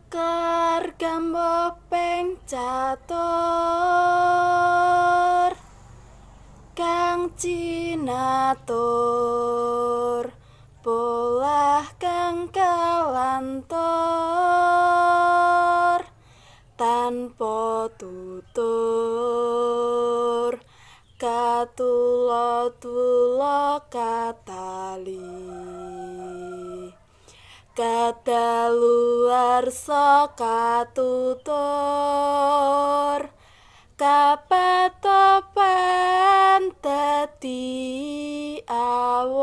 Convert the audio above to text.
Keluarga peng catur kang cinatur polah kang kalantur tanpa tutur katulo-tulo katali kadaluwarsa katutur kapatopan dadi awon.